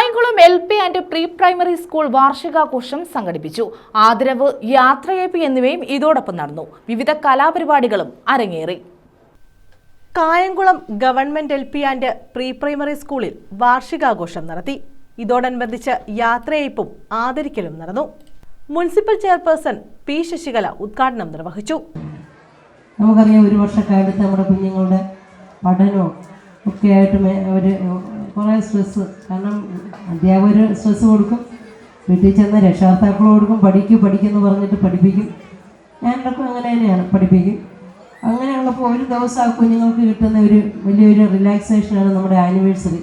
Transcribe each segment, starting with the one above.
Kayamkulam LP and pre primary school വാർഷികാഘോഷം സംഘടിപ്പിച്ചു. ആദരവ്, യാത്രയയപ്പ് എന്നിവയും ഇതോടൊപ്പം നടന്നു. വിവിധ കലാപരിപാടികളും അരങ്ങേറി. Kayamkulam government LP and pre primary സ്കൂളിൽ വാർഷികാഘോഷം നടത്തി. ഇതോടനുബന്ധിച്ച് യാത്രയയപ്പും ആദരിക്കലും നടന്നു. Municipal chairperson P. ശശികല ഉദ്ഘാടനം നിർവഹിച്ചു. നമുക്കറിയാം, ഒരു വർഷക്കാലത്ത് നമ്മുടെ കുഞ്ഞുങ്ങളുടെ പഠനവും ഒക്കെ ആയിട്ട് അവർ കുറേ സ്ട്രെസ്സ്, കാരണം അധ്യാപകർ സ്ട്രെസ്സ് കൊടുക്കും, വീട്ടിൽ ചെന്ന് രക്ഷകർത്താക്കൾ കൊടുക്കും, പഠിക്കുമെന്ന് പറഞ്ഞിട്ട് പഠിപ്പിക്കും. ഞാനൊക്കെ അങ്ങനെ തന്നെയാണ്, പഠിപ്പിക്കും. അങ്ങനെയുള്ളപ്പോൾ ഒരു ദിവസം ആ കുഞ്ഞുങ്ങൾക്ക് കിട്ടുന്ന ഒരു വലിയൊരു റിലാക്സേഷനാണ് നമ്മുടെ ആനിവേഴ്സറി,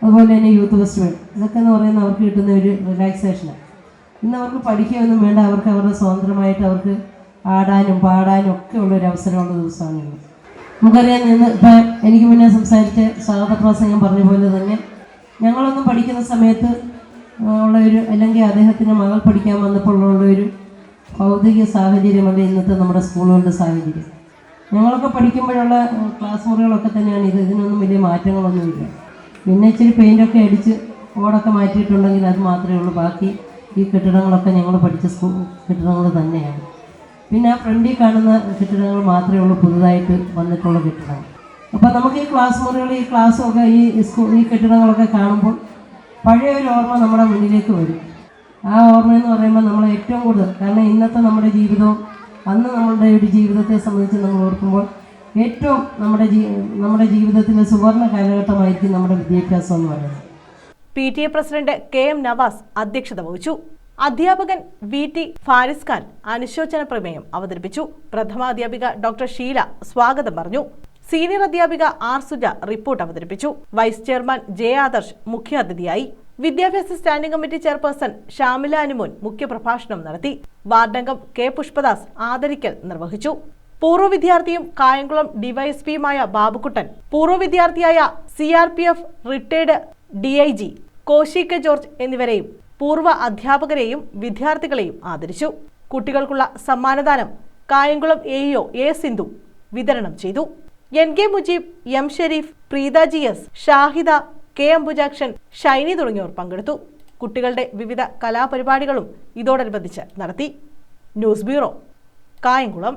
അതുപോലെ തന്നെ യൂത്ത് ഫെസ്റ്റിവൽ. ഇതൊക്കെ എന്ന് പറയുന്നത് അവർക്ക് കിട്ടുന്ന ഒരു റിലാക്സേഷനാണ്. ഇന്ന് അവർക്ക് പഠിക്കുകയൊന്നും വേണ്ട, അവർക്ക് അവരുടെ സ്വതന്ത്രമായിട്ട് അവർക്ക് ആടാനും പാടാനും ഒക്കെ ഉള്ളൊരു അവസരമുള്ള ദിവസമാണ് ഇന്ന്. നമുക്കറിയാം, ഇപ്പം എനിക്ക് മുന്നേ സംസാരിച്ച സ്വാഗത പ്രസംഗം പറഞ്ഞ പോലെ തന്നെ ഞങ്ങളൊന്നും പഠിക്കുന്ന സമയത്ത് ഉള്ളൊരു, അല്ലെങ്കിൽ അദ്ദേഹത്തിൻ്റെ മകൾ പഠിക്കാൻ വന്നപ്പോൾ ഉള്ളൊരു ഭൗതിക സാഹചര്യമല്ല ഇന്നത്തെ നമ്മുടെ സ്കൂളുകളുടെ സാഹചര്യം. ഞങ്ങളൊക്കെ പഠിക്കുമ്പോഴുള്ള ക്ലാസ് മുറികളൊക്കെ തന്നെയാണ് ഇത്. ഇതിനൊന്നും വലിയ മാറ്റങ്ങളൊന്നുമില്ല. പിന്നെ ഇച്ചിരി പെയിൻ്റൊക്കെ അടിച്ച് ഓടൊക്കെ മാറ്റിയിട്ടുണ്ടെങ്കിൽ അത് മാത്രമേ ഉള്ളൂ. ബാക്കി ഈ കെട്ടിടങ്ങളൊക്കെ ഞങ്ങൾ പഠിച്ച സ്കൂൾ കെട്ടിടങ്ങൾ തന്നെയാണ്. പിന്നെ ആ ഫ്രണ്ടിൽ കാണുന്ന കെട്ടിടങ്ങൾ മാത്രമേ ഉള്ളൂ പുതുതായിട്ട് വന്നിട്ടുള്ള കെട്ടിടങ്ങൾ. അപ്പോൾ നമുക്ക് ഈ ക്ലാസ് മുറികൾ, ഈ ക്ലാസ്സൊക്കെ, ഈ കെട്ടിടങ്ങളൊക്കെ കാണുമ്പോൾ പഴയ ഒരു ഓർമ്മ നമ്മുടെ മുന്നിലേക്ക് വരും. ആ ഓർമ്മയെന്ന് പറയുമ്പോൾ നമ്മൾ ഏറ്റവും കൂടുതൽ, കാരണം ഇന്നത്തെ നമ്മുടെ ജീവിതവും അന്ന് നമ്മളുടെ ഒരു ജീവിതത്തെ സംബന്ധിച്ച് നമ്മൾ ഓർക്കുമ്പോൾ ഏറ്റവും നമ്മുടെ ജീവിതത്തിലെ സുവർണ്ണ കാലഘട്ടമായിരിക്കും നമ്മുടെ വിദ്യാഭ്യാസം എന്ന് പറയുന്നത്. PTA പ്രസിഡന്റ് KM നവാസ് അധ്യക്ഷത വഹിച്ചു. അധ്യാപകൻ VT ഫാരിസ് ഖാൻ അനുശോചന പ്രമേയം അവതരിപ്പിച്ചു. പ്രഥമാധ്യാപിക ഡോക്ടർ ഷീല സ്വാഗതം പറഞ്ഞു. സീനിയർ അധ്യാപിക R. സുജ റിപ്പോർട്ട് അവതരിപ്പിച്ചു. Vice chairman J. ആദർശ് മുഖ്യാതിഥിയായി. വിദ്യാഭ്യാസ standing committee chairperson Shamila Anumon മുഖ്യപ്രഭാഷണം നടത്തി. വാർഡംഗം K. പുഷ്പദാസ് ആദരിക്കൽ നിർവഹിച്ചു. പൂർവ്വ വിദ്യാർത്ഥിയും കായംകുളം ഡിവൈഎസ്പിയുമായ ബാബുക്കുട്ടൻ, പൂർവ്വ വിദ്യാർത്ഥിയായ CRPF retired DIG Koshy K. George എന്നിവരെയും പൂർവ്വ അധ്യാപകരെയും വിദ്യാർത്ഥികളെയും ആദരിച്ചു. കുട്ടികൾക്കുള്ള സമ്മാനദാനം കായംകുളം AEO A. സിന്ധു വിതരണം ചെയ്തു. NK Mujeeb, M. Sharif, Preetha GS, Shahida, K. Ambujakshan, Shiny തുടങ്ങിയവർ പങ്കെടുത്തു. കുട്ടികളുടെ വിവിധ കലാപരിപാടികളും ഇതോടനുബന്ധിച്ച് നടത്തി. News bureau, Kayamkulam.